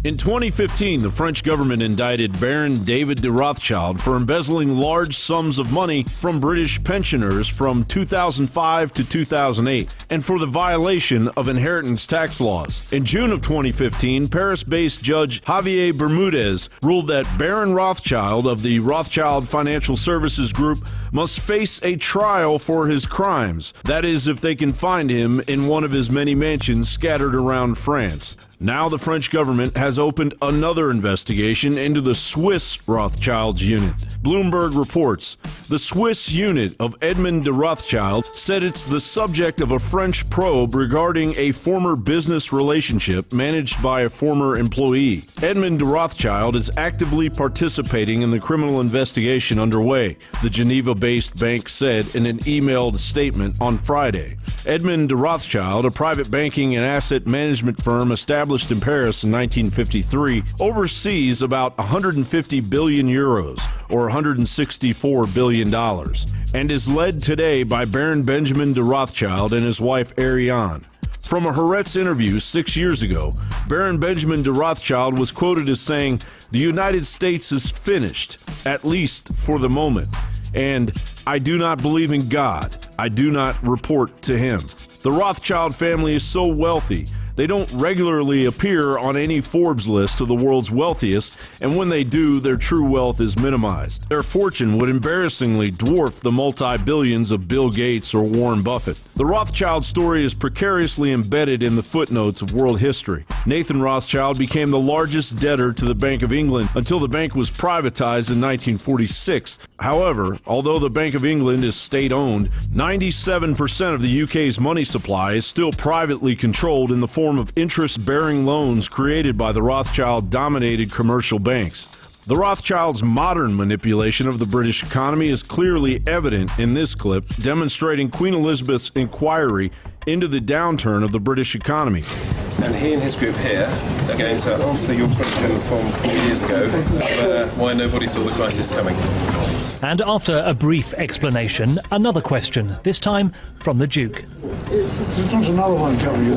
In 2015, the French government indicted Baron David de Rothschild for embezzling large sums of money from British pensioners from 2005 to 2008 and for the violation of inheritance tax laws. In June of 2015, Paris-based Judge Javier Bermudez ruled that Baron Rothschild of the Rothschild Financial Services Group must face a trial for his crimes. That is, if they can find him in one of his many mansions scattered around France. Now the French government has opened another investigation into the Swiss Rothschilds unit. Bloomberg reports the Swiss unit of Edmond de Rothschild said it's the subject of a French probe regarding a former business relationship managed by a former employee. Edmond de Rothschild is actively participating in the criminal investigation underway, the Geneva-based bank said in an emailed statement on Friday. Edmond de Rothschild, a private banking and asset management firm established in Paris in 1953, oversees about 150 billion euros, or $164 billion, and is led today by Baron Benjamin de Rothschild and his wife Ariane. From a Haaretz interview 6 years ago, Baron Benjamin de Rothschild was quoted as saying, "The United States is finished, at least for the moment, and I do not believe in God. I do not report to him." The Rothschild family is so wealthy, they don't regularly appear on any Forbes list of the world's wealthiest, and when they do, their true wealth is minimized. Their fortune would embarrassingly dwarf the multi-billions of Bill Gates or Warren Buffett. The Rothschild story is precariously embedded in the footnotes of world history. Nathan Rothschild became the largest debtor to the Bank of England until the bank was privatized in 1946. However, although the Bank of England is state-owned, 97% of the UK's money supply is still privately controlled in the form of interest-bearing loans created by the Rothschild-dominated commercial banks. The Rothschilds' modern manipulation of the British economy is clearly evident in this clip, demonstrating Queen Elizabeth's inquiry into the downturn of the British economy. And he and his group here are going to answer your question from 4 years ago, why nobody saw the crisis coming. And after a brief explanation, another question, this time from the Duke. There's not another one coming.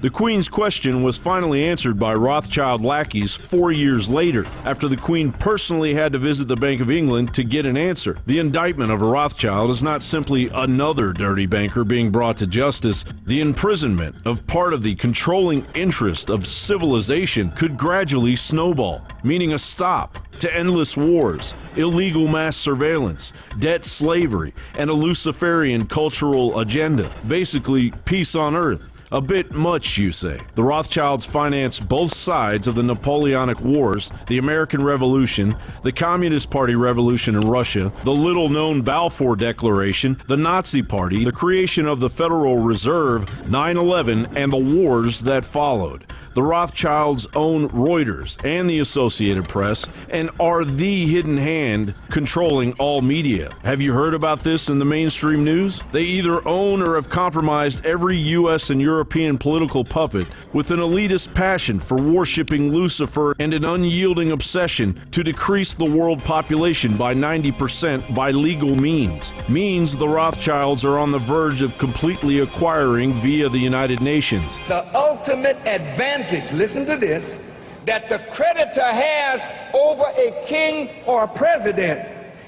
The Queen's question was finally answered by Rothschild lackeys 4 years later, after the Queen personally had to visit the Bank of England to get an answer. The indictment of a Rothschild is not simply another dirty banker being brought to justice. The imprisonment of part of the controlling interest of civilization could gradually snowball, meaning a stop to endless wars, illegal mass surveillance, debt slavery, and a Luciferian cultural agenda. Basically, peace on earth. A bit much, you say. The Rothschilds financed both sides of the Napoleonic Wars, the American Revolution, the Communist Party revolution in Russia, the little-known Balfour Declaration, the Nazi Party, the creation of the Federal Reserve, 9/11, and the wars that followed. The Rothschilds own Reuters and the Associated Press and are the hidden hand controlling all media. Have you heard about this in the mainstream news? They either own or have compromised every U.S. and European political puppet with an elitist passion for worshipping Lucifer and an unyielding obsession to decrease the world population by 90% by legal means. Means the Rothschilds are on the verge of completely acquiring via the United Nations. The ultimate advantage, listen to this, that the creditor has over a king or a president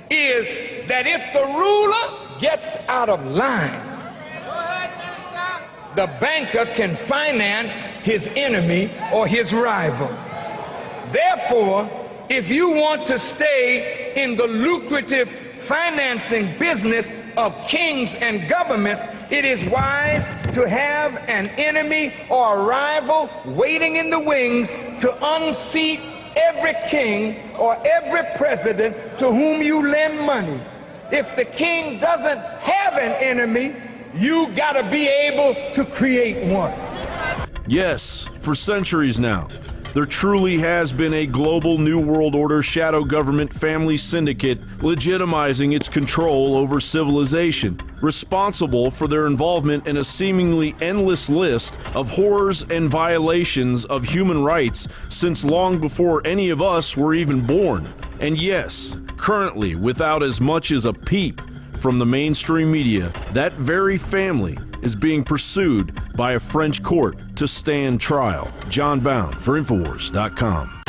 is that if the ruler gets out of line, the banker can finance his enemy or his rival. Therefore, if you want to stay in the lucrative financing business of kings and governments, it is wise to have an enemy or a rival waiting in the wings to unseat every king or every president to whom you lend money. If the king doesn't have an enemy, you gotta be able to create one. Yes, for centuries now, there truly has been a global New World Order shadow government family syndicate legitimizing its control over civilization, responsible for their involvement in a seemingly endless list of horrors and violations of human rights since long before any of us were even born. And yes, currently, without as much as a peep from the mainstream media, that very family is being pursued by a French court to stand trial. John Bowne for Infowars.com.